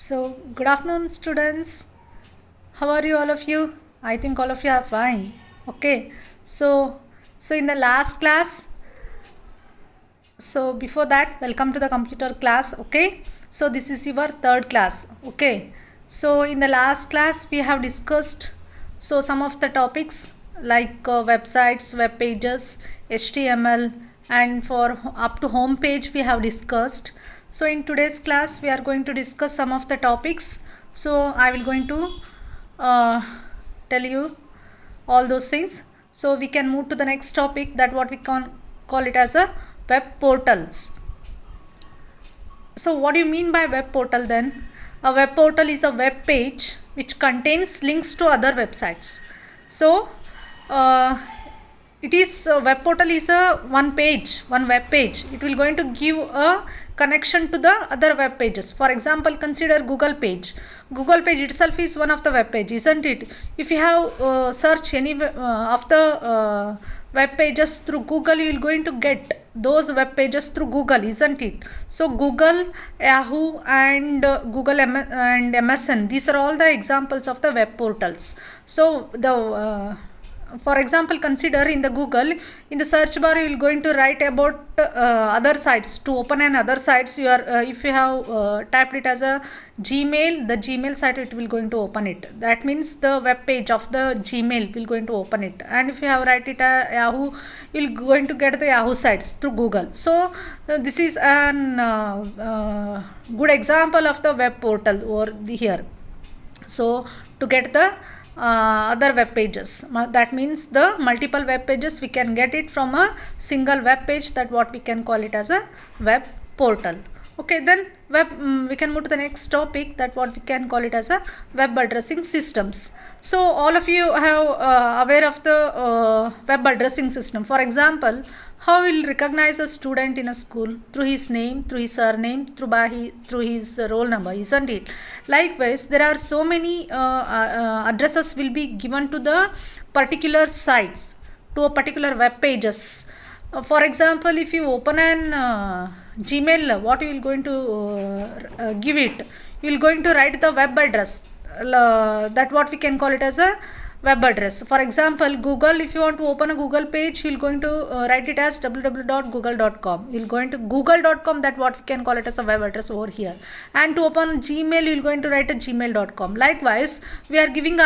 Good afternoon, students. How are you, all of you? I think all of you are fine. Okay. So in the last class, before that, welcome to the computer class. Okay. So this is your third class. Okay. So in the last class, we have discussed some of the topics like websites, web pages, HTML, and for up to home page we have discussed. So in today's class, we are going to discuss some of the topics. So I will going to tell you all those things. So we can move to the next topic, that what we can call it as a web portals. So what do you mean by web portal then? A web portal is a web page which contains links to other websites. So it is web portal is a one web page. It will going to give a connection to the other web pages. For example, consider Google page. Google page itself is one of the web page, isn't it? If you have search any of the web pages through Google, you will going to get those web pages through Google, isn't it? So Google, Yahoo, and Google and MSN, these are all the examples of the web portals. So the for example, consider in the Google, in the search bar you will going to write about other sites. To open an other sites, you are if you have typed it as a Gmail, the Gmail site, it will going to open it. That means the web page of the Gmail will going to open it. And if you have write it Yahoo, you will going to get the Yahoo sites through Google. So this is an good example of the web portal over here. So to get the other web pages, that means the multiple web pages, we can get it from a single web page, that what we can call it as a web portal. Okay, then we can move to the next topic, that what we can call it as a web addressing systems. So all of you have aware of the web addressing system. For example, how will recognize a student in a school? Through his name, through his surname, through his roll number, isn't it? Likewise, there are so many addresses will be given to the particular sites, to a particular web pages. For example, if you open an Gmail, what you will going to give it? You will going to write the web address, that what we can call it as a web address. For example, Google, if you want to open a Google page, you will going to write it as www.google.com. you will going to google.com, that what we can call it as a web address over here. And to open Gmail, you will going to write a gmail.com. Likewise, we are giving a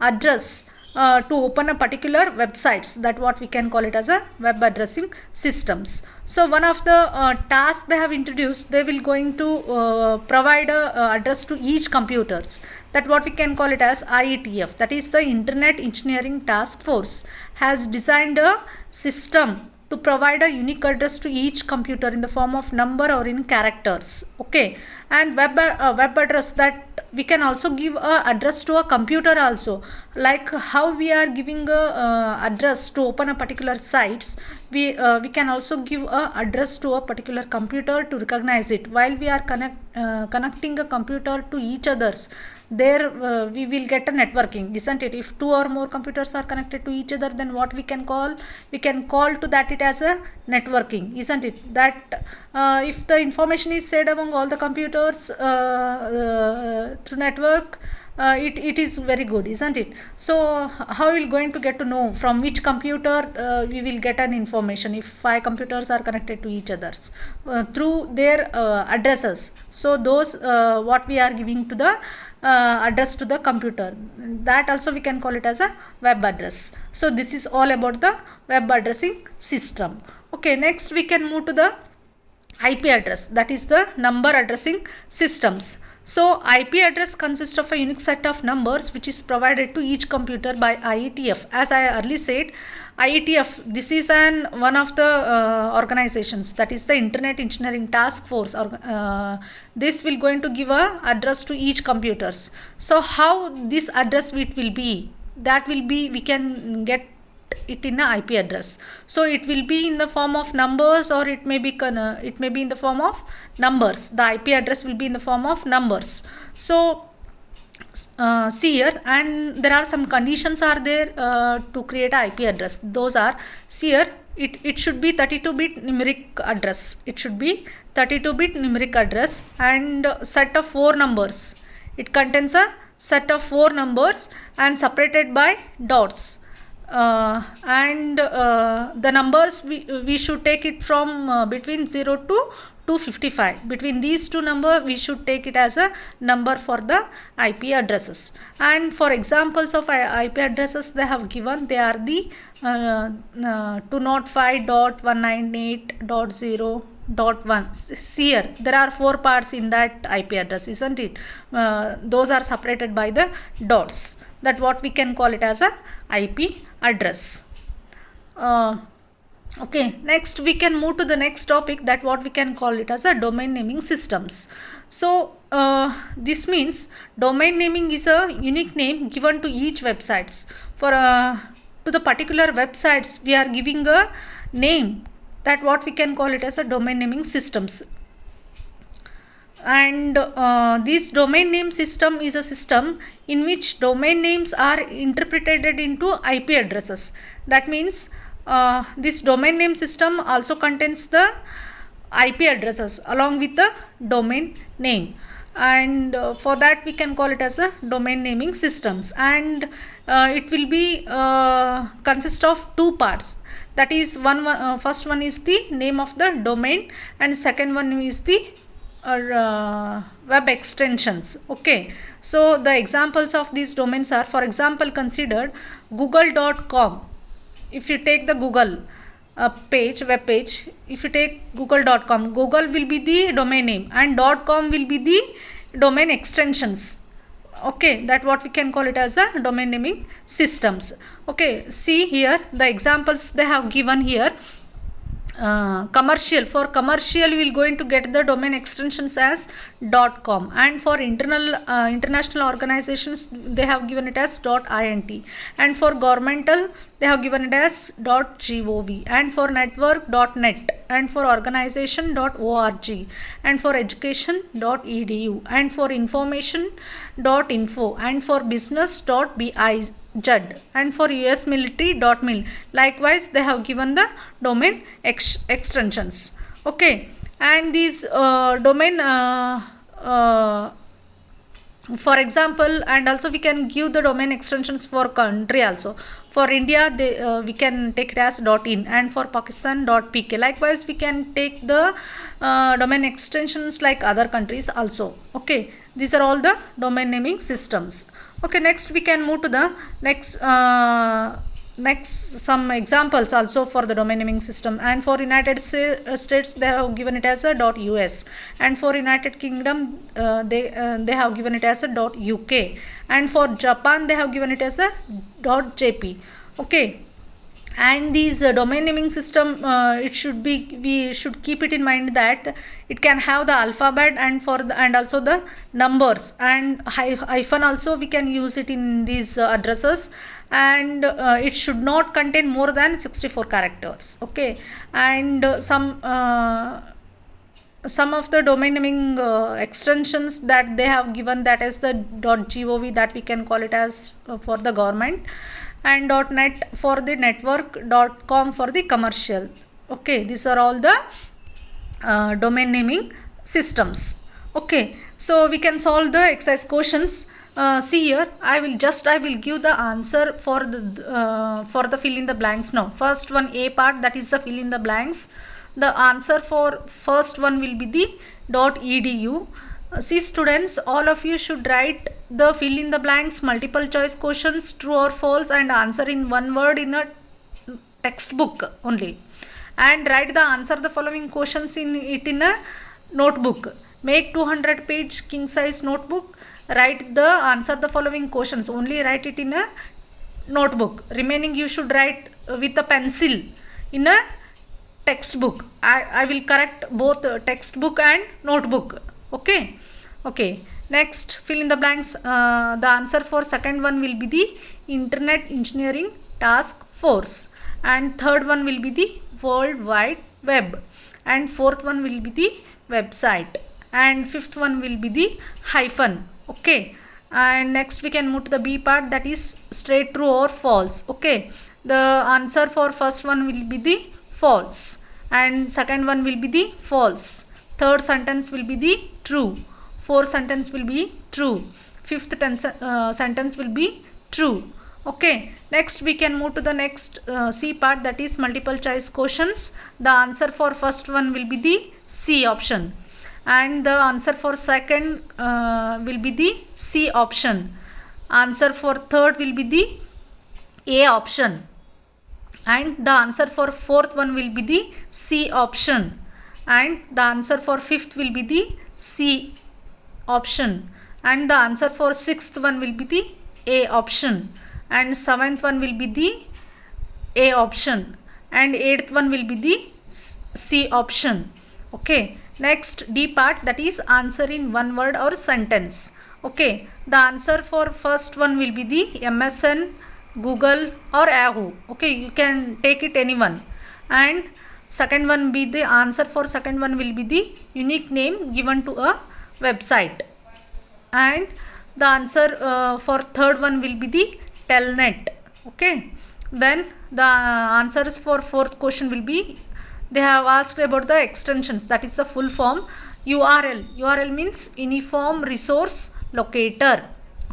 address. To open a particular websites, that what we can call it as a web addressing systems. So one of the tasks they have introduced, they will going to provide a address to each computers, that what we can call it as IETF, that is the Internet Engineering Task Force, has designed a system to provide a unique address to each computer in the form of number or in characters. Okay, and web address, that we can also give a address to a computer also, like how we are giving a address to open a particular sites, we can also give a address to a particular computer to recognize it. While we are connecting a computer to each others, there we will get a networking, isn't it? If two or more computers are connected to each other, then what we can call to that it as a networking, isn't it? That if the information is shared among all the computers through network, it is very good, isn't it? So how we will going to get to know from which computer we will get an information if 5 computers are connected to each others through their addresses. So those what we are giving to the address to the computer, that also we can call it as a web address. So this is all about the web addressing system. Okay, next we can move to the IP address, that is the number addressing systems. So IP address consists of a unique set of numbers which is provided to each computer by IETF. As I earlier said, IETF, this is one of the organizations, that is the Internet Engineering Task Force. This will going to give a address to each computers. So how this address it will be? That will be, we can get it in a IP address. So it will be in the form of numbers, or it may be in the form of numbers. The IP address will be in the form of numbers. So see here, and there are some conditions are there to create a IP address. Those are, see here, it should be 32-bit numeric address. It should be 32-bit numeric address and set of 4 numbers. It contains a set of 4 numbers and separated by dots. The numbers we should take it from between 0 to 255. Between these two numbers we should take it as a number for the IP addresses. And for examples of IP addresses they have given, they are the 205.198.0.1. See here, there are 4 parts in that IP address, isn't it? Those are separated by the dots. That what we can call it as a IP address. Okay, next we can move to the next topic, that what we can call it as a domain naming systems. So this means domain naming is a unique name given to each websites. For to the particular websites we are giving a name, that what we can call it as a domain naming systems. And this domain name system is a system in which domain names are interpreted into IP addresses. That means this domain name system also contains the IP addresses along with the domain name, and for that we can call it as a domain naming systems. And it will be consist of 2 parts. That is first one is the name of the domain, and second one is the web extensions. Okay, so the examples of these domains are, for example, considered google.com. If you take the Google web page, if you take google.com, Google will be the domain name and .com will be the domain extensions. Okay, that what we can call it as a domain naming systems. Okay, see here the examples they have given here. Commercial, for commercial we will going to get the domain extensions as .com, and for international organizations they have given it as .int, and for governmental they have given it as .gov, and for network .net, and for organization .org, and for education .edu, and for information .info, and for business .biz, and for US military .mil. Likewise they have given the domain extensions. Okay, and these domain for example, and also we can give the domain extensions for country also. For India we can take it as .in, and for Pakistan .pk. Likewise we can take the domain extensions like other countries also. Okay, these are all the domain naming systems. Okay, next we can move to the next some examples also for the domain naming system. And for United States they have given it as a .us, and for United Kingdom they have given it as a .uk, and for Japan they have given it as a .jp. Okay, and these domain naming system it should be, we should keep it in mind that it can have the alphabet and for the, and also the numbers, and hyphen also we can use it in these addresses, and it should not contain more than 64 characters. Okay, and some of the domain naming extensions that they have given, that is the .gov, that we can call it as for the government, and .net for the network, .com for the commercial. Okay, these are all the domain naming systems. Okay, so we can solve the exercise questions. See here, I will give the answer for the fill in the blanks now. First one, A part, that is the fill in the blanks. The answer for first one will be the .edu. See students, all of you should write the fill in the blanks multiple choice questions, true or false, and answer in one word in a textbook only, and write the answer the following questions in a notebook. Make 200 page king size notebook, write the answer the following questions, only write it in a notebook. Remaining you should write with a pencil in a textbook. I will correct both textbook and notebook. Okay. Okay, next fill in the blanks. The answer for second one will be the Internet Engineering Task Force, and third one will be the World Wide Web, and fourth one will be the website, and fifth one will be the hyphen. Okay, and next we can move to the B part, that is straight true or false. Okay, the answer for first one will be the false, and second one will be the false, third sentence will be the true, fourth sentence will be true, fifth sentence will be true. Okay, next we can move to the next C part, that is multiple choice questions. The answer for first one will be the C option, and the answer for second will be the C option, answer for third will be the A option, and the answer for fourth one will be the C option, and the answer for fifth will be the C option, and the answer for sixth one will be the A option, and seventh one will be the A option, and eighth one will be the C option. Okay, next D part, that is answer in one word or sentence. Okay, the answer for first one will be the MSN, Google or Yahoo. Okay, you can take it anyone, and second one be the answer for second one will be the unique name given to a website, and the answer for third one will be the telnet. Okay, then the answers for fourth question will be, they have asked about the extensions, that is the full form. URL means uniform resource locator.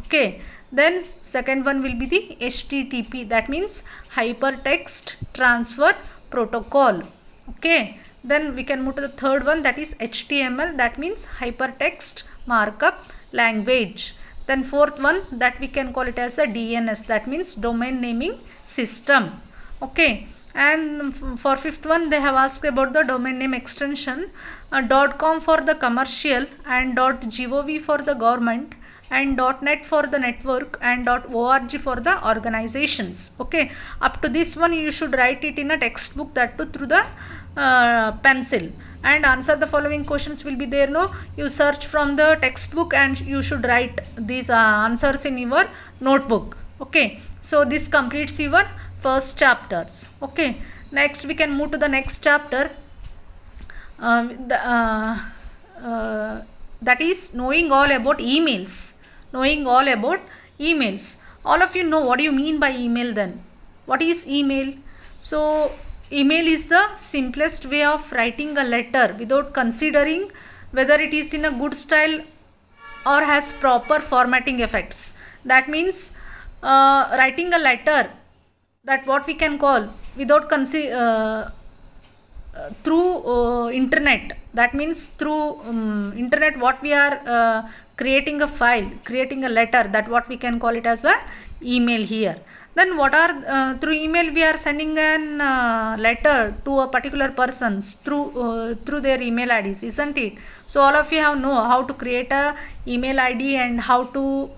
Okay, then second one will be the HTTP, that means hypertext transfer protocol. Okay, then we can move to the third one, that is HTML, that means hypertext markup language. Then fourth one, that we can call it as a DNS, that means domain naming system. Okay, and for fifth one they have asked about the domain name extension, .com for the commercial, and .gov for the government, and .net for the network, and .org for the organizations. Okay, up to this one you should write it in a textbook, that too through the pencil, and answer the following questions will be there. No, you search from the textbook and you should write these answers in your notebook. Okay, so this completes your first chapters. Okay, next we can move to the next chapter, that is knowing all about emails. All of you know what do you mean by email. Then what is email? So email is the simplest way of writing a letter without considering whether it is in a good style or has proper formatting effects. That means writing a letter, that what we can call without through internet, that means through internet what we are creating a file, creating a letter, that what we can call it as a email here. Then what are through email we are sending an letter to a particular person through their email IDs, isn't it? So all of you have know how to create a email ID and how to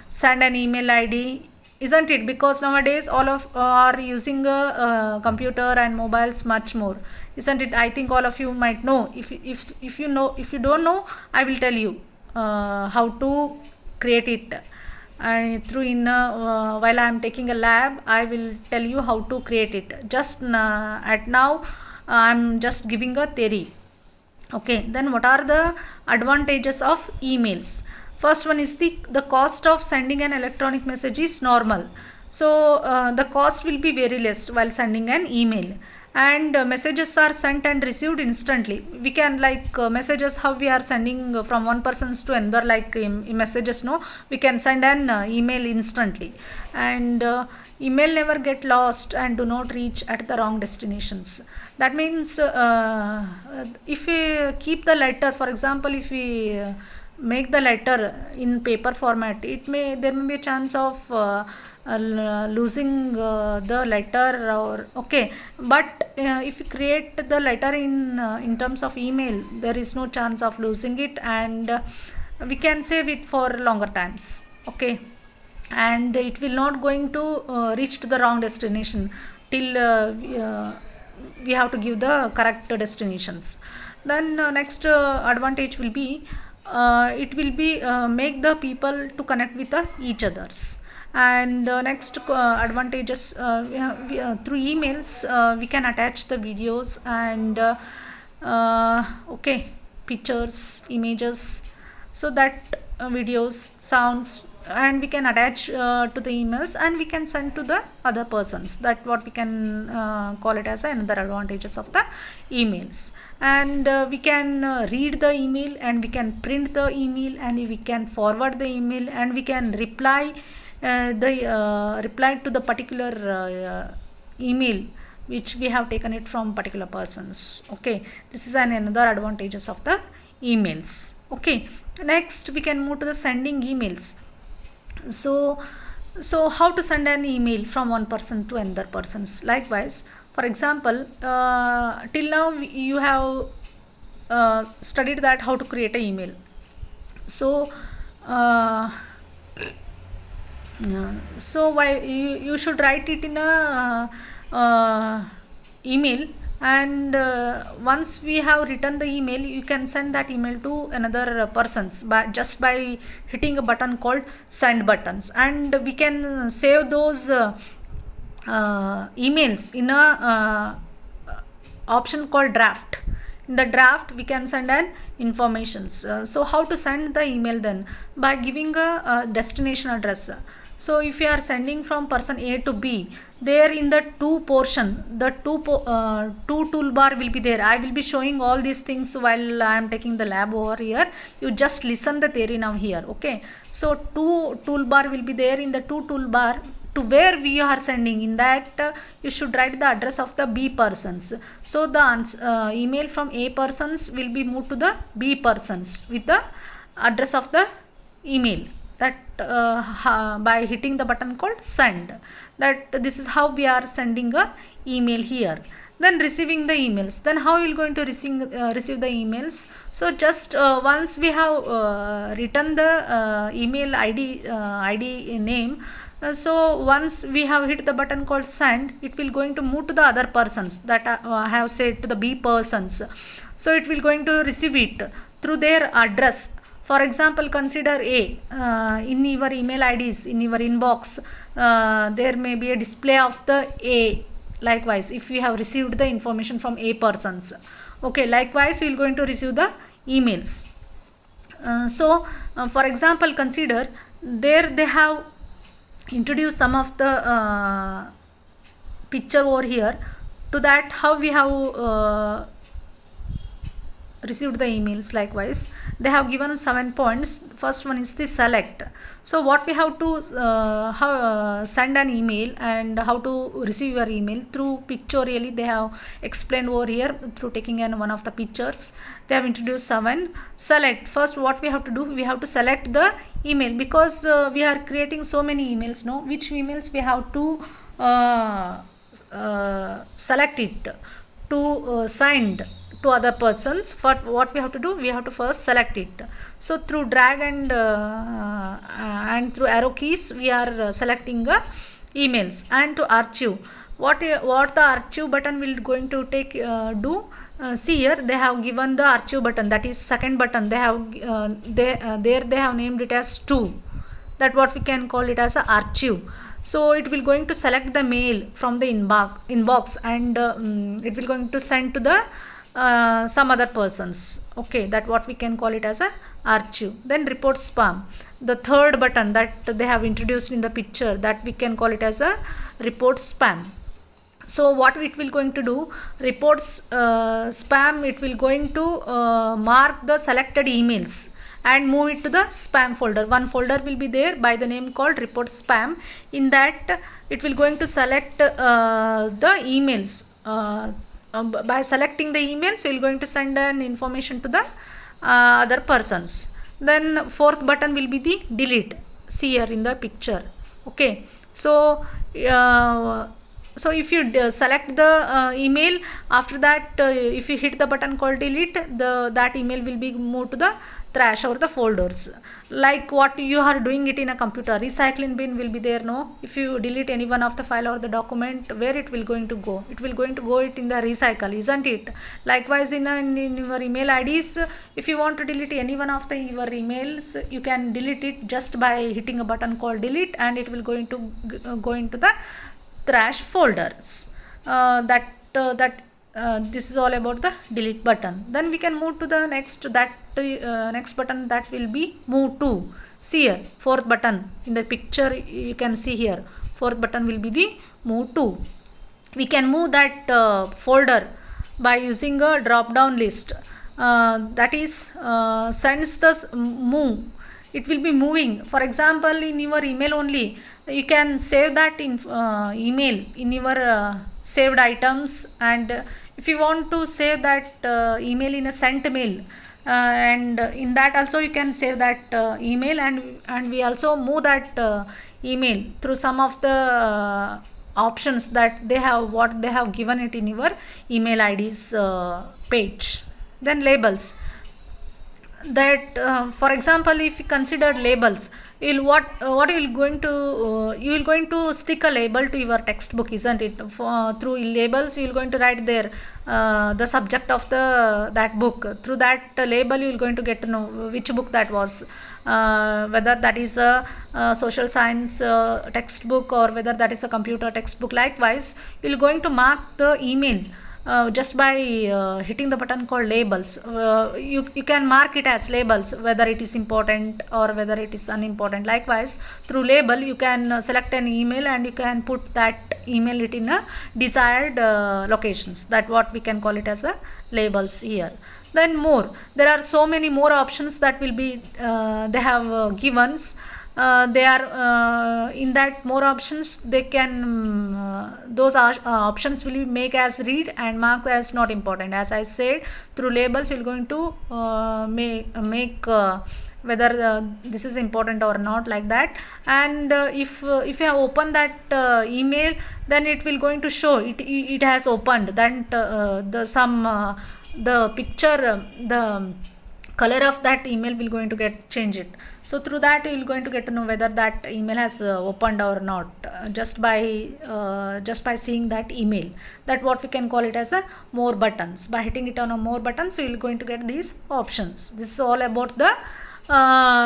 send an email ID, isn't it? Because nowadays all of are using a computer and mobiles much more, isn't it? I think all of you might know. If you know, if you don't know, I will tell you how to create it. Through in while I am taking a lab, I will tell you how to create it. Just at now I am just giving a theory. Okay, then what are the advantages of emails? First one is the cost of sending an electronic message is normal. So the cost will be very less while sending an email, and messages are sent and received instantly. We can like messages, how we are sending from one person to another, like messages, no, we can send an email instantly, and email never get lost and do not reach at the wrong destinations. That means if we keep the letter, for example, if we make the letter in paper format, there may be a chance of losing the letter, or okay, but if you create the letter in terms of email, there is no chance of losing it, and we can save it for longer times. Okay, and it will not going to reach to the wrong destination till we have to give the correct destinations. Then next advantage will be it will be make the people to connect with each others. And next advantages, through emails we can attach the videos and okay, pictures, images, so that videos, sounds, and we can attach to the emails, and we can send to the other persons. That what we can call it as another advantages of the emails. And we can read the email, and we can print the email, and we can forward the email, and we can reply reply to the particular email which we have taken it from particular persons. Okay, this is another advantages of the emails. Okay, next we can move to the sending emails. So how to send an email from one person to another persons. Likewise, for example, till now you have studied that how to create an email. So why you should write it in a email, and once we have written the email, you can send that email to another persons by hitting a button called send buttons, and we can save those emails in a option called draft. In the draft we can send an informations. So how to send the email then? By giving a destination address. So if you are sending from person A to B, there in the two portion, the two toolbar will be there. I will be showing all these things while I am taking the lab over here. You just listen the theory now here. Okay, so two toolbar will be there. In the two toolbar, to where we are sending, in that you should write the address of the B persons. So the email from A persons will be moved to the B persons with the address of the email. That by hitting the button called send. That this is how we are sending a email here. Then receiving the emails. Then how you are going to receive the emails? So just once we have written the email ID name. So once we have hit the button called send, it will going to move to the other persons that I have said to the B persons. So it will going to receive it through their address. For example, consider A. In your email IDs, in your inbox, there may be a display of the A. Likewise, if you have received the information from A persons. Okay, likewise, we will going to receive the emails. For example, consider there they have introduce some of the picture over here. To that, how we have received the emails. Likewise, they have given 7 points. First one is the select. So what we have to send an email and how to receive your email through pictorially they have explained over here through taking in one of the pictures. They have introduced 7. Select. First what we have to do, we have to select the email, because we are creating so many emails now. Which emails we have to select it to send to other persons. For what we have to do, we have to first select it. So through drag and through arrow keys we are selecting the emails. And to archive, what the archive button will going to take do. See here they have given the archive button, that is second button. They have they have named it as 2. That what we can call it as a archive. So it will going to select the mail from the inbox, and it will going to send to the some other persons. Okay, that what we can call it as a archive. Then report spam, the third button that they have introduced in the picture, that we can call it as a report spam. So what it will going to do, reports spam, it will going to mark the selected emails and move it to the spam folder. One folder will be there by the name called report spam. In that it will going to select the emails. By selecting the emails, you will going to send an information to the other persons. Then fourth button will be the delete. See here in the picture. Okay, so if you select the email, after that if you hit the button called delete, that email will be moved to the trash or the folders. Like what you are doing it in a computer, recycling bin will be there. No, if you delete any one of the file or the document, where it will going to go? It will going to go it in the recycle, isn't it? Likewise in your email IDs, if you want to delete any one of your emails, you can delete it just by hitting a button called delete, and it will going to go into the trash folders. This is all about the delete button. Then we can move to the next, that next button that will be move to. See here, fourth button in the picture you can see here, fourth button will be the move to. We can move that folder by using a drop down list, that is sends the move. It will be moving. For example, in your email only, you can save that in email in your saved items, and if you want to save that email in a sent mail, and in that also you can save that email, and we also move that email through some of the options that they have, what they have given it in your email ID's page. Then labels, that for example, if you consider labels, what you will going to you will going to stick a label to your textbook, isn't it? Through labels you will going to write there the subject of that book. Through that label you will going to get to know which book that was, whether that is a social science textbook or whether that is a computer textbook. Likewise, you will going to mark the email just by hitting the button called labels. You can mark it as labels, whether it is important or whether it is unimportant. Likewise, through label you can select an email and you can put that email it in a desired locations. That what we can call it as a labels here. Then more, there are so many more options that will be they have givens. They are in that more options, they can those are options will make as read and mark as not important. As I said, through labels you are going to make whether this is important or not, like that. And if you have opened that email, then it will going to show it has opened. Then the picture, the color of that email will going to get changed. So through that you will going to get to know whether that email has opened or not, just by seeing that email. That what we can call it as a more buttons. By hitting it on a more buttons, you will going to get these options. This is all about the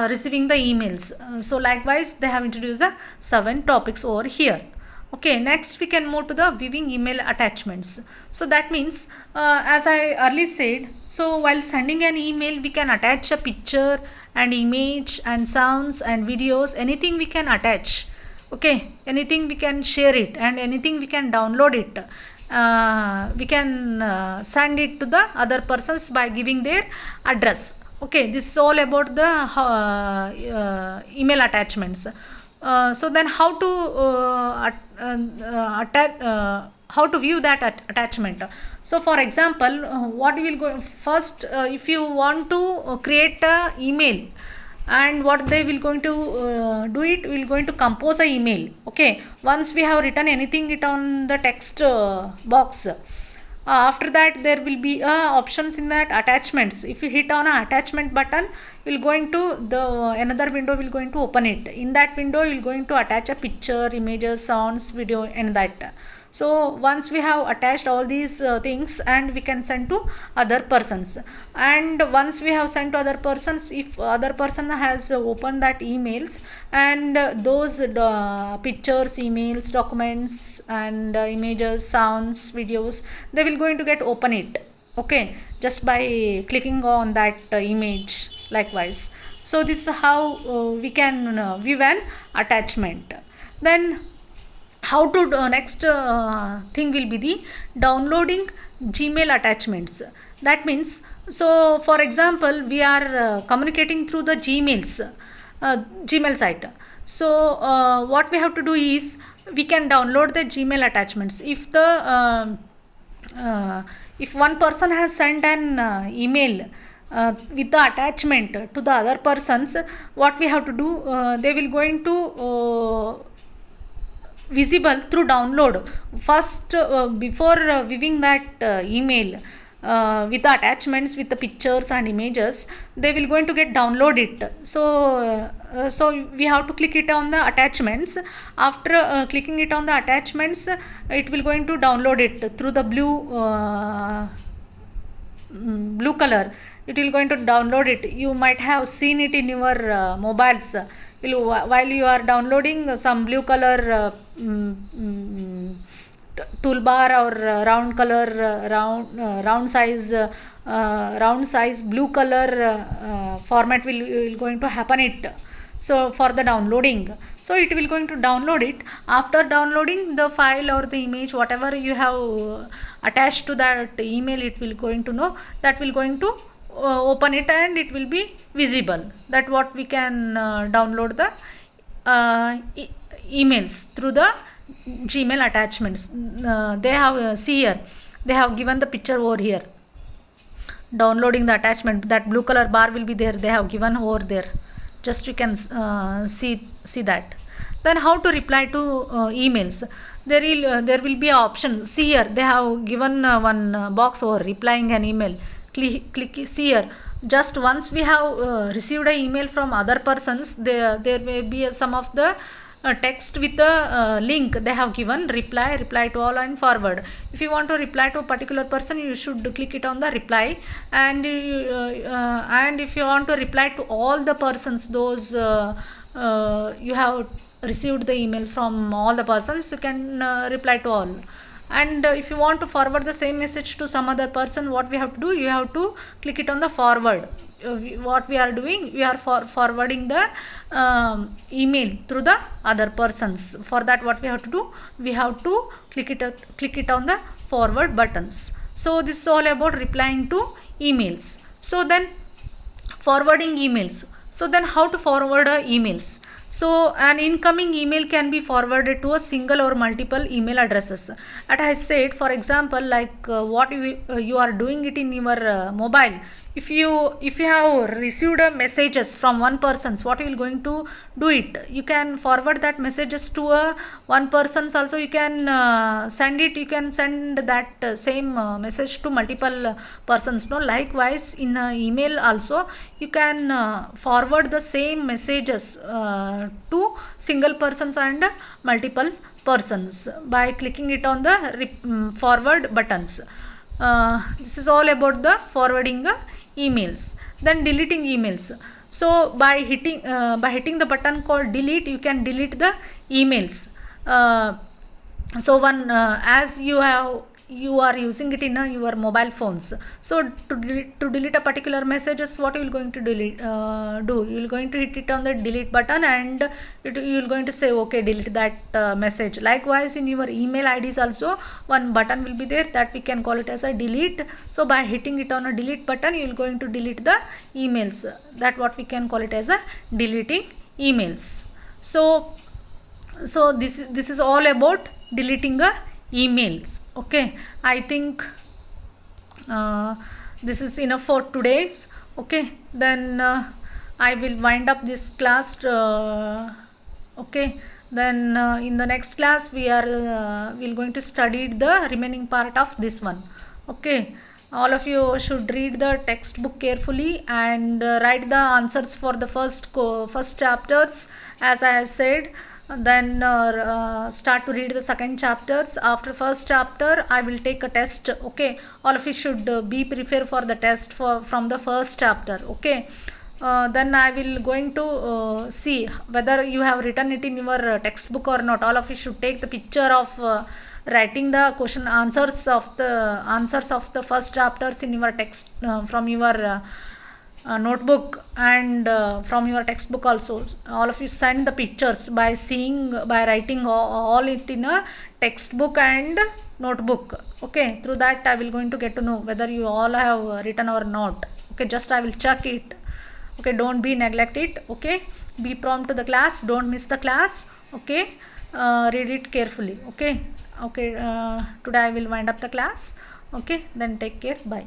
receiving the emails. So likewise, they have introduced the 7 topics over here. Okay, next we can move to the viewing email attachments. So that means, as I earlier said, so while sending an email, we can attach a picture and image and sounds and videos, anything we can attach. Okay, anything we can share it, and anything we can download it. We can send it to the other persons by giving their address. Okay, this is all about the email attachments. So then how to how to view that attachment. So for example, what we will go first, if you want to create a email, and what they will going to do it, we will going to compose a email. Okay, once we have written anything it on the text box, after that there will be options in that attachments. If you hit on a attachment button, you will going to another window will going to open it. In that window you will going to attach a picture, images, sounds, video, and that. So once we have attached all these things, and we can send to other persons. And once we have sent to other persons, if other person has opened that emails, and those pictures, emails, documents, and images, sounds, videos, they will going to get open it. Okay, just by clicking on that image. Likewise, so this is how we can view an attachment. Then how to next thing will be the downloading Gmail attachments. That means, so for example, we are communicating through the Gmail site. So what we have to do is, we can download the Gmail attachments. If the if one person has sent an email with the attachment to the other persons, what we have to do, they will going to visible through download. First, before viewing that email with the attachments, with the pictures and images, they will going to get download it. So so we have to click it on the attachments. After clicking it on the attachments, it will going to download it through the blue color. It will going to download it. You might have seen it in your mobiles. While you are downloading, some blue color toolbar or round color, round size blue color format will going to happen it. So for the downloading, so it will going to download it. After downloading the file or the image, whatever you have attached to that email, it will going to know, that will going to open it and it will be visible, that what we can download the emails through the Gmail attachments. They have see here, they have given the picture over here. Downloading the attachment, that blue color bar will be there, they have given over there. Just you can see that. Then how to reply to emails? There will be an option. See here, they have given one box over replying an email. Click see here. Just once we have received an email from other persons, there may be some of the text with the link they have given, reply to all and forward. If you want to reply to a particular person, you should click it on the reply, and if you want to reply to all the persons, those you have received the email from all the persons, you can reply to all. And if you want to forward the same message to some other person, what we have to do, you have to click it on the forward. What we are doing, we are forwarding the email through the other persons. For that, what we have to do, we have to click it on the forward buttons. So this is all about replying to emails. So then forwarding emails. So then how to forward emails? So an incoming email can be forwarded to a single or multiple email addresses. As I said, for example, like what you are doing it in your mobile. If you have received messages from one person, what you will going to do it? You can forward that messages to one person. Also, you can send it. You can send that same message to multiple persons. No, likewise in email also you can forward the same messages to single persons and multiple persons by clicking it on the forward buttons. This is all about the forwarding emails. Then deleting emails. So by hitting the button called delete, you can delete the emails. So one as you are using it in your mobile phones. So to delete a particular messages, what you will going to do? You will going to hit it on the delete button, and you will going to say okay, delete that message. Likewise in your email IDs also one button will be there, that we can call it as a delete. So by hitting it on a delete button, you will going to delete the emails. That what we can call it as a deleting emails. So this is all about deleting emails. Okay, I think this is enough for today's. Okay, then I will wind up this class. Okay, then in the next class we are going to study the remaining part of this one. Okay, all of you should read the textbook carefully and write the answers for the first chapters, as I have said. Then start to read the second chapters. After first chapter, I will take a test. Okay, all of you should be prepared for the test from the first chapter. Okay, then I will going to see whether you have written it in your textbook or not. All of you should take the picture of writing the question answers of the first chapters in your text from your notebook and from your textbook also. All of you send the pictures by writing all it in a textbook and notebook. Okay, through that I will going to get to know whether you all have written or not. Okay, just I will check it. Okay, don't be neglect it. Okay, be prompt to the class, don't miss the class. Okay, read it carefully. Okay, today I will wind up the class. Okay, then take care, bye.